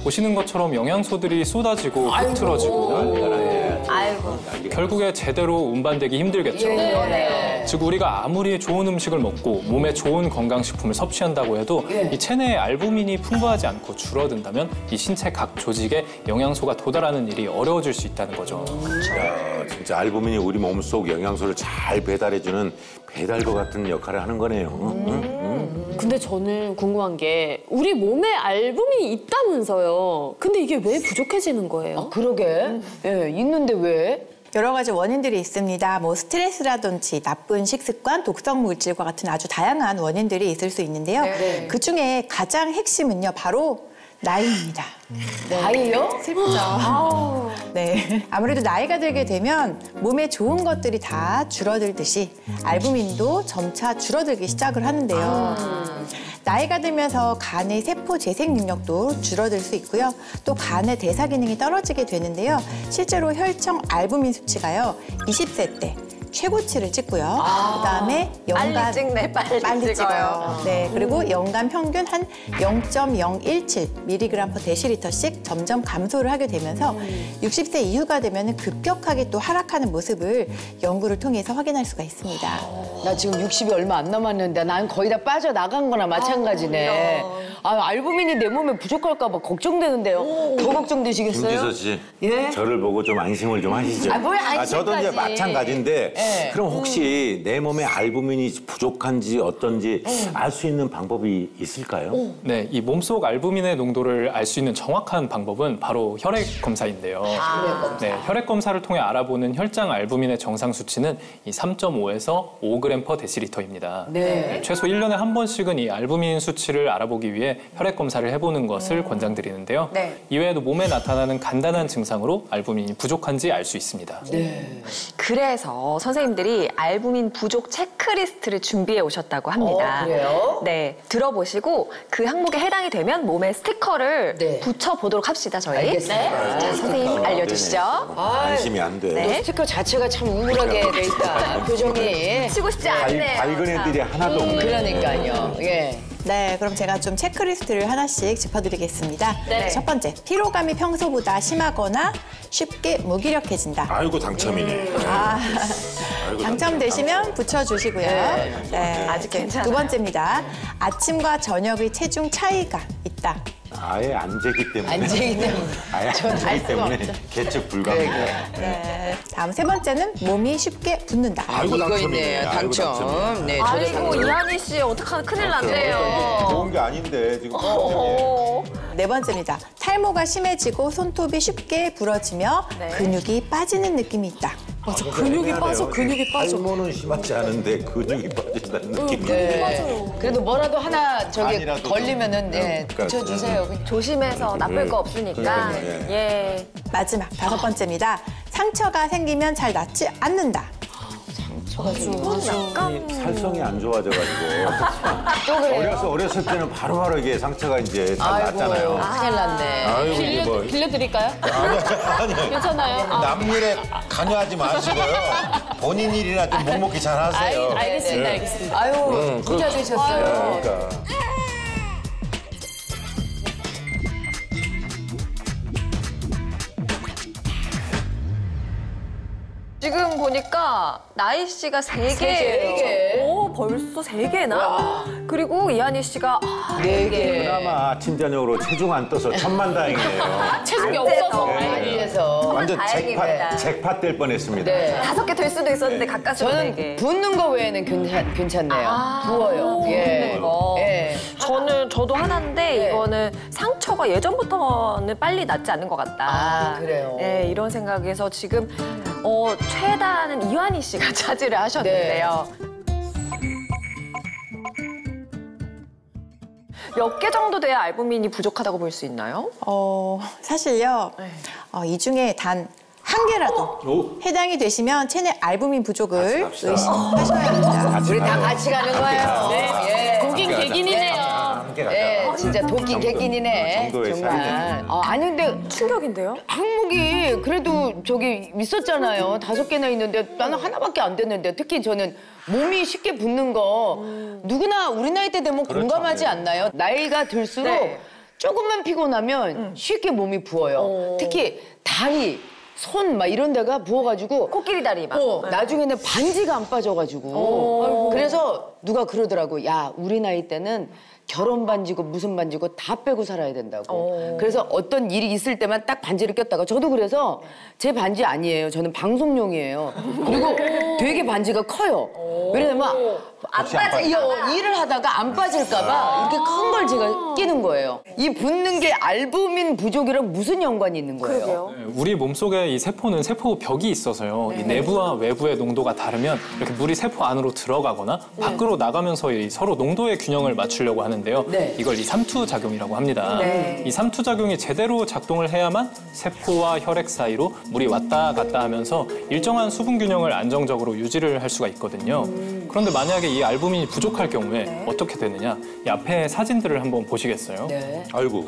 S9: 보시는 것처럼 영양소들이 쏟아지고 흐트러지고 결국에 제대로 운반되기 힘들겠죠. 즉 우리가 아무리 좋은 음식을 먹고 몸에 좋은 건강식품을 섭취한다고 해도 이 체내에 알부민이 풍부하지 않고 줄어든다면 이 신체 각 조직에 영양소가 도달하는 일이 어려워질 수 있다는 거죠.
S2: 야, 진짜 알부민이 우리 몸속 영양소를 잘 배달해주는 배달부 같은 역할을 하는 거네요.
S4: 근데 저는 궁금한 게 우리 몸에 알부민이 있다면서요. 근데 이게 왜 부족해지는 거예요?
S3: 그러게. 있는데 왜?
S8: 여러 가지 원인들이 있습니다. 뭐 스트레스라든지 나쁜 식습관, 독성 물질과 같은 아주 다양한 원인들이 있을 수 있는데요. 그 중에 가장 핵심은요, 바로 나이입니다.
S3: 나이요?
S8: 슬프죠. 네. 아무래도 나이가 들게 되면 몸에 좋은 것들이 다 줄어들듯이 알부민도 점차 줄어들기 시작을 하는데요. 나이가 들면서 간의 세포 재생 능력도 줄어들 수 있고요. 또 간의 대사 기능이 떨어지게 되는데요. 실제로 혈청 알부민 수치가요, 20세 때 최고치를 찍고요. 그다음에 연간
S1: 빨리 찍네, 빨리 찍어요.
S8: 네, 그리고 연간 평균 한 0.017mg/dl씩 점점 감소를 하게 되면서 60세 이후가 되면 급격하게 또 하락하는 모습을 연구를 통해서 확인할 수가 있습니다.
S3: 나 지금 60이 얼마 안 남았는데 난 거의 다 빠져나간 거나 마찬가지네. 알부민이 내 몸에 부족할까 봐 걱정되는데요. 더 걱정되시겠어요?
S2: 김지서 씨,
S3: 예?
S2: 저를 보고 좀 안심을 좀 하시죠.
S3: 뭐야,
S2: 저도 이제
S3: 안심까지.
S2: 마찬가지인데
S3: 예.
S2: 그럼 혹시 내 몸에 알부민이 부족한지 어떤지 알 수 있는 방법이 있을까요?
S9: 네, 이 몸속 알부민의 농도를 알 수 있는 정확한 방법은 바로 혈액 검사인데요. 네, 혈액 검사를 통해 알아보는 혈장 알부민의 정상 수치는 이 3.5에서 5g/dl입니다.
S3: 네.
S9: 최소 1년에 한 번씩은 이 알부민 수치를 알아보기 위해 혈액 검사를 해보는 것을 권장드리는데요.
S1: 네.
S9: 이외에도 몸에 나타나는 간단한 증상으로 알부민이 부족한지 알 수 있습니다.
S1: 그래서 선생님들이 알부민 부족 체크리스트를 준비해 오셨다고 합니다.
S3: 그래요?
S1: 네, 들어보시고 그 항목에 해당이 되면 몸에 스티커를
S3: 네.
S1: 붙여보도록 합시다, 저희.
S3: 알겠습니다.
S1: 자, 선생님 알려주시죠.
S2: 안심이 안 돼.
S1: 네.
S3: 스티커 자체가 참 우울하게 돼 있다. 표정이.
S1: 치고 싶지 않네요.
S2: 밝은 애들이 하나도 없네.
S3: 그러니까요. 예.
S8: 네, 그럼 제가 좀 체크리스트를 하나씩 짚어드리겠습니다.
S1: 네.
S8: 첫 번째, 피로감이 평소보다 심하거나 쉽게 무기력해진다.
S2: 아이고 당첨이네. 아이고,
S8: 당첨되시면 붙여주시고요. 네.
S1: 아직 괜찮아요.
S8: 두 번째입니다. 아침과 저녁의 체중 차이가 있다.
S2: 아예 안 재기 때문에.
S3: 안 재기 때문에.
S2: 아예 안 재기 때문에 계측 불가입니다.
S8: 네. 다음 세 번째는 몸이 쉽게 붓는다.
S2: 아이고
S3: 이거
S2: 당첨이네.
S3: 있네요.
S2: 아이고,
S3: 당첨.
S2: 당첨이네.
S3: 네, 저도
S1: 아이고,
S3: 당첨.
S1: 이한희 씨, 어떡하나 큰일
S2: 좋은
S1: 났네요.
S2: 게 아닌데 지금.
S8: 네 번째입니다. 탈모가 심해지고 손톱이 쉽게 부러지며
S1: 네.
S8: 근육이 빠지는 느낌이 있다.
S4: 근육이 빠져, 근육이 빠져.
S2: 탈모는 심하지 않은데 근육이 빠진다는 느낌이.
S3: 네. 그래도 뭐라도 하나 저기
S2: 아니라도 좀.
S3: 걸리면은 네,
S2: 그러니까,
S3: 붙여주세요.
S1: 조심해서 나쁠 거 없으니까.
S2: 그러니까요,
S1: 예.
S8: 마지막 다섯 번째입니다. 상처가 생기면 잘 낫지 않는다.
S2: 살성이 안 좋아져가지고. 어렸을 때는 바로바로 이게 상처가 이제 잘 났잖아요.
S3: 큰일 났네.
S2: 아이고 이게 뭐.
S4: 빌려드릴까요?
S2: 아니.
S4: 괜찮아요?
S2: 남 일에 관여하지 마시고요. 본인 일이나 좀 묵묵히 잘 하세요.
S4: 알겠습니다, 알겠습니다.
S3: 아유, 부자 되셨어요.
S2: 그러니까.
S1: 지금 보니까 나이 씨가 세
S3: 세
S1: 개예요.
S3: 개.
S1: 오, 벌써 세 개나? 그리고 이한희 씨가
S3: 네 개.
S2: 그나마 아침 저녁으로 체중 안 떠서 천만다행이에요.
S4: 체중이
S1: 안
S4: 없어서.
S1: 돼서.
S3: 그래서
S2: 완전
S1: 다행입니다.
S2: 잭팟 될 뻔했습니다.
S3: 네.
S1: 5개 될 수도 있었는데 가까스로
S3: 저는
S1: 4개.
S3: 붓는 거 외에는 괜찮네요. 부어요. 예.
S1: 이거.
S3: 예.
S1: 저도 하나인데 이거는 상처가 예전부터는 빨리 낫지 않는 것 같다.
S3: 아, 그래요?
S1: 네, 이런 생각에서 지금 최다는 이완희 씨가 차지를 하셨는데요. 몇 개 정도 돼야 알부민이 부족하다고 볼 수 있나요?
S8: 사실요. 이 중에 단 한 개라도
S2: 오.
S8: 해당이 되시면 체내 알부민 부족을
S2: 갑시다.
S8: 의심하셔야 합니다.
S3: 우리 다 같이 가는 거예요. 예.
S4: 독인 객인이네요.
S2: 함께 가자.
S3: 예, 진짜 도끼 객긴이네.
S2: 정도의
S3: 정말. 아니 근데
S1: 충격인데요?
S3: 항목이 그래도 저기 있었잖아요. 5개나 있는데 나는 하나밖에 안 됐는데 특히 저는 몸이 쉽게 붓는 거 누구나 우리 나이 때 되면 공감하지
S2: 네.
S3: 않나요? 나이가 들수록
S1: 네.
S3: 조금만 피곤하면 쉽게 몸이 부어요. 특히 다리, 손 막 이런 데가 부어가지고
S1: 코끼리 다리 막.
S3: 나중에는 반지가 안 빠져가지고 그래서 누가 그러더라고. 야, 우리 나이 때는 결혼 반지고 무슨 반지고 다 빼고 살아야 된다고. 그래서 어떤 일이 있을 때만 딱 반지를 꼈다가 저도 그래서 제 반지 아니에요. 저는 방송용이에요. 그리고 되게 반지가 커요. 왜냐면
S1: 안 빠져.
S3: 일을 하다가 안 빠질까봐 이렇게 큰 걸 제가 끼는 거예요. 이 붓는 게 알부민 부족이랑 무슨 연관이 있는 거예요?
S9: 네, 우리 몸속에 이 세포는 세포벽이 있어서요. 이 내부와 외부의 농도가 다르면 이렇게 물이 세포 안으로 들어가거나 밖으로 나가면서 이 서로 농도의 균형을 맞추려고 하는데요. 이걸 이 삼투작용이라고 합니다. 이 삼투작용이 제대로 작동을 해야만 세포와 혈액 사이로 물이 왔다 갔다 하면서 일정한 수분 균형을 안정적으로 유지를 할 수가 있거든요. 그런데 만약에 이 알부민이 부족할 경우에 어떻게 되느냐? 이 앞에 사진들을 한번 보시겠어요?
S2: 아이고.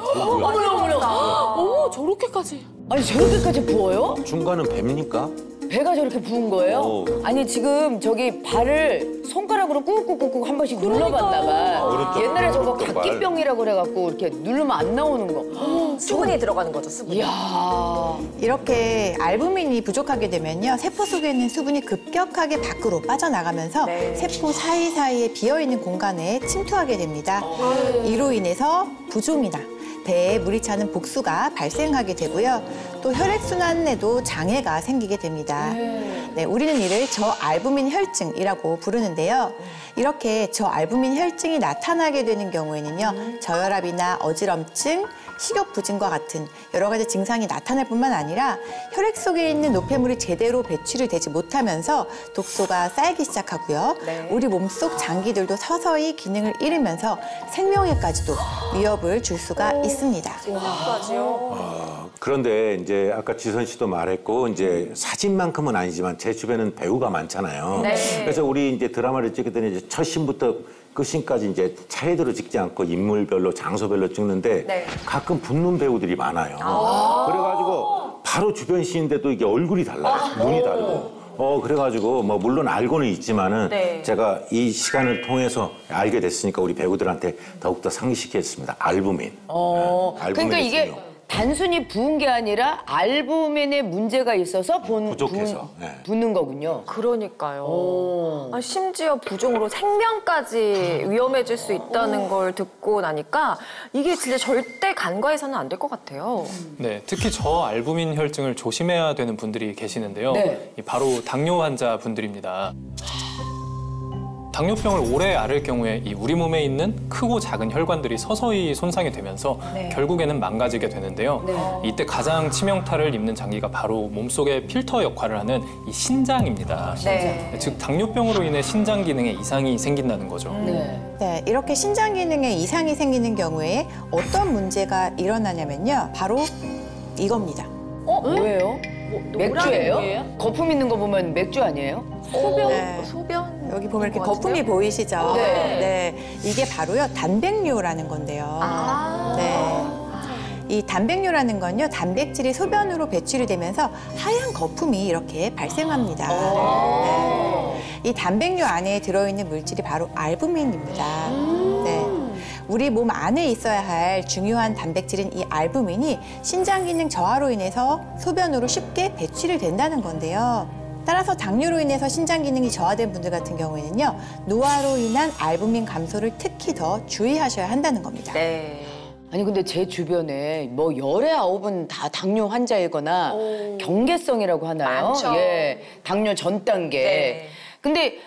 S4: 어머, 저렇게까지.
S3: 아니 저렇게까지 부어요?
S2: 중간은 뱀입니까?
S3: 배가 저렇게 부은 거예요? 아니 지금 저기 발을 손가락으로 꾹꾹꾹꾹 한 번씩 눌러봤나 봐.
S2: 오른쪽,
S3: 옛날에 저거
S2: 오른쪽 발.
S3: 각기병이라고 그래갖고 이렇게 누르면 안 나오는 거.
S1: 수분이 들어가는 거죠, 수분.
S3: 이야.
S8: 이렇게 알부민이 부족하게 되면요. 세포 속에 있는 수분이 급격하게 밖으로 빠져나가면서 세포 사이사이에 비어있는 공간에 침투하게 됩니다. 이로 인해서 부종이나 배에 물이 차는 복수가 발생하게 되고요. 또 혈액순환에도 장애가 생기게 됩니다. 네, 우리는 이를 저알부민 혈증이라고 부르는데요. 이렇게 저알부민 혈증이 나타나게 되는 경우에는요. 저혈압이나 어지럼증, 식욕부진과 같은 여러 가지 증상이 나타날 뿐만 아니라 혈액 속에 있는 노폐물이 제대로 배출이 되지 못하면서 독소가 쌓이기 시작하고요. 우리 몸속 장기들도 서서히 기능을 잃으면서 생명에까지도 위협을 줄 수가 있습니다.
S2: 그런데 이제 아까 지선 씨도 말했고 이제 사진만큼은 아니지만 제 주변은 배우가 많잖아요. 그래서 우리 이제 드라마를 찍을 때는 이제 첫 씬부터 끝신까지 이제 차례대로 찍지 않고 인물별로 장소별로 찍는데 가끔 붙는 배우들이 많아요. 그래가지고 바로 주변 씬인데도 이게 얼굴이 달라요. 눈이 다르고. 그래가지고 뭐 물론 알고는 있지만은 제가 이 시간을 통해서 알게 됐으니까 우리 배우들한테 더욱더 상기시켰습니다. 알부민.
S3: 그러니까 이게
S2: 중요.
S3: 단순히 부은 게 아니라 알부민에 문제가 있어서
S2: 부족해서.
S3: 붓는 거군요.
S1: 그러니까요. 심지어 부종으로 생명까지 위험해질 수 있다는 걸 듣고 나니까 이게 진짜 절대 간과해서는 안 될 것 같아요.
S9: 네, 특히 저알부민 혈증을 조심해야 되는 분들이 계시는데요. 이 바로 당뇨 환자 분들입니다. 당뇨병을 오래 앓을 경우에 이 우리 몸에 있는 크고 작은 혈관들이 서서히 손상이 되면서 결국에는 망가지게 되는데요. 이때 가장 치명타를 입는 장기가 바로 몸속의 필터 역할을 하는 이 신장입니다. 즉 당뇨병으로 인해 신장 기능에 이상이 생긴다는 거죠.
S8: 네, 이렇게 신장 기능에 이상이 생기는 경우에 어떤 문제가 일어나냐면요. 바로 이겁니다.
S3: 왜요? 맥주예요?
S4: 뭐예요?
S3: 거품 있는 거 보면 맥주 아니에요?
S1: 소변?
S8: 여기 보면 이렇게 거품이 보이시죠? 네, 이게 바로요 단백뇨라는 건데요. 네. 이 단백뇨라는 건요 단백질이 소변으로 배출이 되면서 하얀 거품이 이렇게 발생합니다. 이 단백뇨 안에 들어있는 물질이 바로 알부민입니다. 우리 몸 안에 있어야 할 중요한 단백질인 이 알부민이 신장 기능 저하로 인해서 소변으로 쉽게 배출이 된다는 건데요. 따라서 당뇨로 인해서 신장 기능이 저하된 분들 같은 경우에는요. 노화로 인한 알부민 감소를 특히 더 주의하셔야 한다는 겁니다.
S3: 아니 근데 제 주변에 뭐 열의 9은 다 당뇨 환자이거나 경계성이라고 하나요?
S1: 많죠.
S3: 당뇨 전 단계. 근데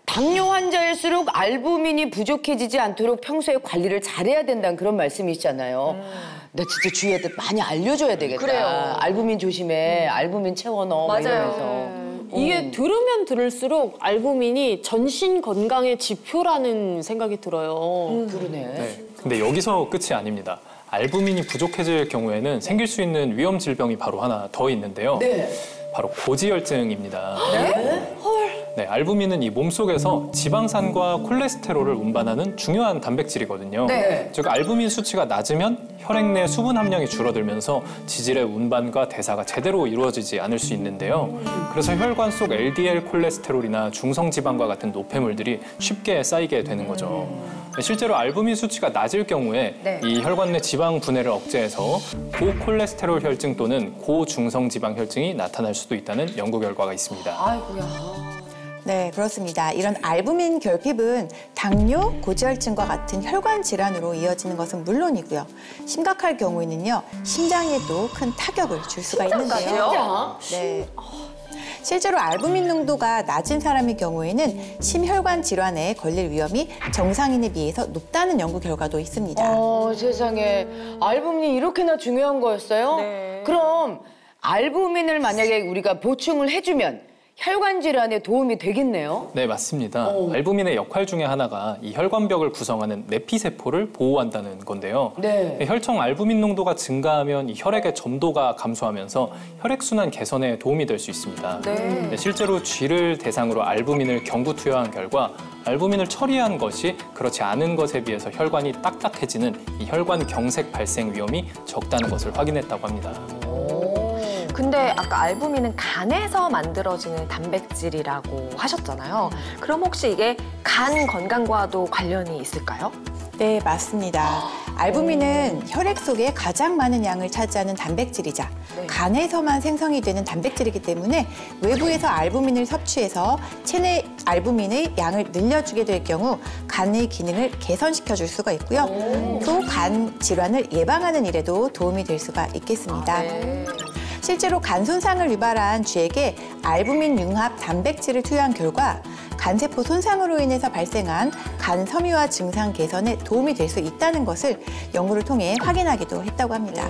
S3: 당뇨 환자일수록 알부민이 부족해지지 않도록 평소에 관리를 잘해야 된다는 그런 말씀이시잖아요. 나 진짜 주위에도 많이 알려줘야 되겠다.
S1: 그래요.
S3: 알부민 조심해, 알부민 채워 넣어. 막 이러면서.
S4: 이게 들으면 들을수록 알부민이 전신 건강의 지표라는 생각이 들어요.
S3: 그러네.
S9: 근데 여기서 끝이 아닙니다. 알부민이 부족해질 경우에는 생길 수 있는 위험 질병이 바로 하나 더 있는데요. 바로 고지혈증입니다. 네, 알부민은 이 몸속에서 지방산과 콜레스테롤을 운반하는 중요한 단백질이거든요. 즉 알부민 수치가 낮으면 혈액 내 수분 함량이 줄어들면서 지질의 운반과 대사가 제대로 이루어지지 않을 수 있는데요. 그래서 혈관 속 LDL 콜레스테롤이나 중성지방과 같은 노폐물들이 쉽게 쌓이게 되는 거죠. 실제로 알부민 수치가 낮을 경우에 이 혈관 내 지방 분해를 억제해서 고콜레스테롤 혈증 또는 고중성지방 혈증이 나타날 수도 있다는 연구 결과가 있습니다.
S8: 네, 그렇습니다. 이런 알부민 결핍은 당뇨, 고지혈증과 같은 혈관 질환으로 이어지는 것은 물론이고요. 심각할 경우에는요, 심장에도 큰 타격을 줄 수가 있는데요. 네. 실제로 알부민 농도가 낮은 사람의 경우에는 심혈관 질환에 걸릴 위험이 정상인에 비해서 높다는 연구 결과도 있습니다.
S3: 세상에. 알부민이 이렇게나 중요한 거였어요? 그럼 알부민을 만약에 우리가 보충을 해주면 혈관 질환에 도움이 되겠네요?
S9: 네, 맞습니다. 알부민의 역할 중에 하나가 이 혈관벽을 구성하는 내피세포를 보호한다는 건데요.
S3: 네.
S9: 혈청 알부민 농도가 증가하면 이 혈액의 점도가 감소하면서 혈액순환 개선에 도움이 될 수 있습니다. 네, 실제로 쥐를 대상으로 알부민을 경구 투여한 결과 알부민을 처리한 것이 그렇지 않은 것에 비해서 혈관이 딱딱해지는 이 혈관 경색 발생 위험이 적다는 것을 확인했다고 합니다.
S1: 근데 아까 알부민은 간에서 만들어지는 단백질이라고 하셨잖아요. 그럼 혹시 이게 간 건강과도 관련이 있을까요?
S8: 네, 맞습니다. 알부민은 혈액 속에 가장 많은 양을 차지하는 단백질이자 간에서만 생성이 되는 단백질이기 때문에 외부에서 알부민을 섭취해서 체내 알부민의 양을 늘려주게 될 경우 간의 기능을 개선시켜 줄 수가 있고요. 또 간 질환을 예방하는 일에도 도움이 될 수가 있겠습니다. 실제로 간 손상을 유발한 쥐에게 알부민 융합 단백질을 투여한 결과 간세포 손상으로 인해서 발생한 간 섬유화 증상 개선에 도움이 될 수 있다는 것을 연구를 통해 확인하기도 했다고 합니다.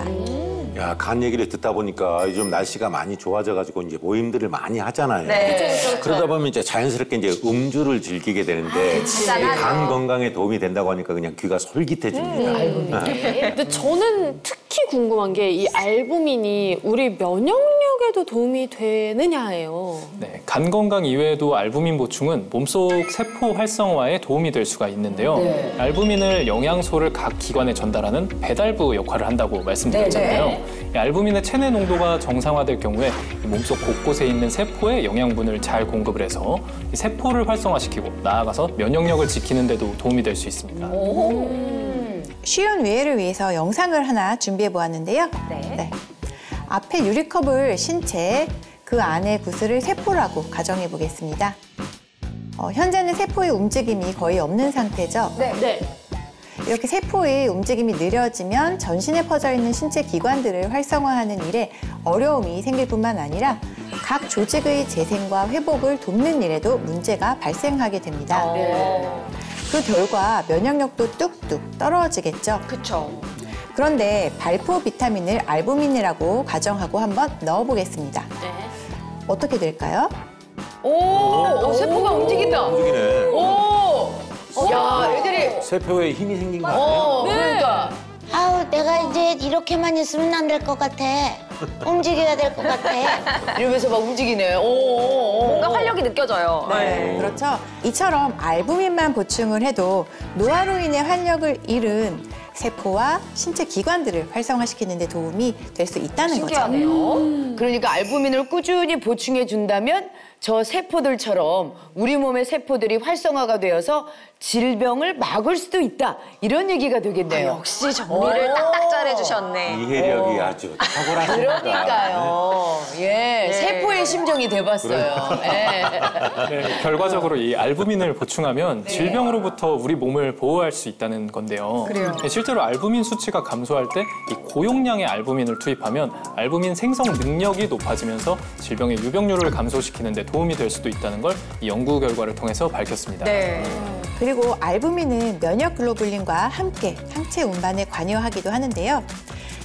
S2: 야, 간 얘기를 듣다 보니까 요즘 날씨가 많이 좋아져가지고 이제 모임들을 많이 하잖아요. 그러다 보면 이제 자연스럽게 이제 음주를 즐기게 되는데 이 간 건강에 도움이 된다고 하니까 그냥 귀가 솔깃해집니다.
S4: 근데 저는 특히 궁금한 게 이 알부민이 우리 면역력에도 도움이 되느냐예요.
S9: 네, 간 건강 이외에도 알부민 보충은 몸속 세포 활성화에 도움이 될 수가 있는데요. 알부민을 영양소를 각 기관에 전달하는 배달부 역할을 한다고 말씀드렸잖아요. 이 알부민의 체내 농도가 정상화될 경우에 이 몸속 곳곳에 있는 세포에 영양분을 잘 공급을 해서 이 세포를 활성화시키고 나아가서 면역력을 지키는 데도 도움이 될 수 있습니다.
S8: 쉬운 이해를 위해서 영상을 하나 준비해 보았는데요. 앞에 유리컵을 신채, 그 안에 구슬을 세포라고 가정해 보겠습니다. 현재는 세포의 움직임이 거의 없는 상태죠. 이렇게 세포의 움직임이 느려지면 전신에 퍼져 있는 신체 기관들을 활성화하는 일에 어려움이 생길 뿐만 아니라 각 조직의 재생과 회복을 돕는 일에도 문제가 발생하게 됩니다. 그 결과 면역력도 뚝뚝 떨어지겠죠. 그런데 발포 비타민을 알부민이라고 가정하고 한번 넣어보겠습니다. 어떻게 될까요?
S3: 세포가 움직인다.
S2: 움직이네.
S3: 야, 애들이.
S2: 세포에 힘이 생긴 거 아니에요?
S3: 그러니까.
S10: 아우, 내가 이제 이렇게만 있으면 안 될 것 같아. 움직여야 될 것 같아.
S3: 이러면서 막 움직이네.
S1: 뭔가 활력이 느껴져요.
S8: 그렇죠. 이처럼 알부민만 보충을 해도 노화로 인해 활력을 잃은 세포와 신체 기관들을 활성화시키는 데 도움이 될 수 있다는 거죠.
S3: 그러니까 알부민을 꾸준히 보충해 준다면 저 세포들처럼 우리 몸의 세포들이 활성화가 되어서 질병을 막을 수도 있다. 이런 얘기가 되겠네요.
S1: 역시 정리를 딱딱 잘해주셨네.
S2: 이해력이 아주 탁월하십니다.
S3: 그러니까요. 세포의 심정이 돼봤어요.
S9: 네, 결과적으로 이 알부민을 보충하면 질병으로부터 우리 몸을 보호할 수 있다는 건데요. 네, 실제로 알부민 수치가 감소할 때 이 고용량의 알부민을 투입하면 알부민 생성 능력이 높아지면서 질병의 유병률을 감소시키는 데 도움이 될 수도 있다는 걸 이 연구 결과를 통해서 밝혔습니다.
S8: 그리고 알부민은 면역 글로불린과 함께 항체 운반에 관여하기도 하는데요.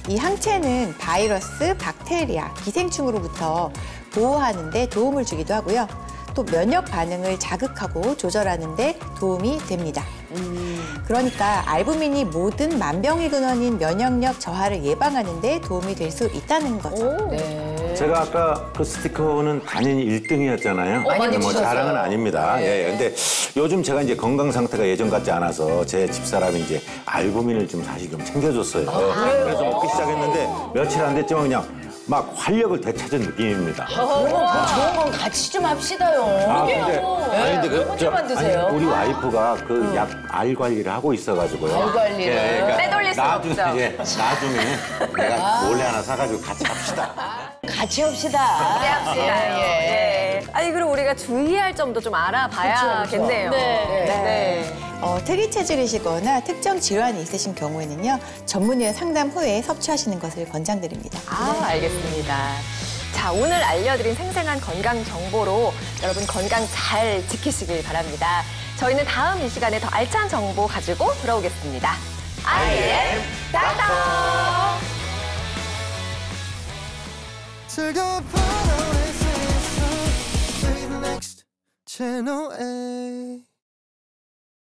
S8: 이 항체는 바이러스, 박테리아, 기생충으로부터 보호하는 데 도움을 주기도 하고요. 또 면역 반응을 자극하고 조절하는 데 도움이 됩니다. 그러니까 알부민이 모든 만병의 근원인 면역력 저하를 예방하는 데 도움이 될 수 있다는 거죠.
S2: 제가 아까 그 스티커는 당연히 1등이었잖아요.
S3: 많이
S2: 뭐
S3: 주셨어요.
S2: 자랑은 아닙니다. 근데 요즘 제가 이제 건강 상태가 예전 같지 않아서 제 집사람이 이제 알부민을 좀 사실 좀 챙겨줬어요. 그래서 먹기 시작했는데 며칠 안 됐지만 그냥 막 활력을 되찾은 느낌입니다.
S3: 좋은 건 같이 좀 합시다요.
S2: 근데
S3: 만드세요.
S2: 우리 와이프가 그 약 알 관리를 하고 있어가지고요.
S3: 알 관리를.
S2: 그러니까
S1: 빼돌릴 수 없죠.
S2: 나중에 내가 몰래 하나 사가지고 같이 합시다.
S3: 같이 합시다.
S1: 합시다. 네. 아니 그럼 우리가 주의할 점도 좀 알아봐야겠네요. 네.
S8: 특이 체질이시거나 특정 질환이 있으신 경우에는요, 전문의와 상담 후에 섭취하시는 것을 권장드립니다.
S1: 알겠습니다. 자, 오늘 알려드린 생생한 건강 정보로 여러분 건강 잘 지키시길 바랍니다. 저희는 다음 이 시간에 더 알찬 정보 가지고 돌아오겠습니다. IM 닥터!
S11: Next Channel A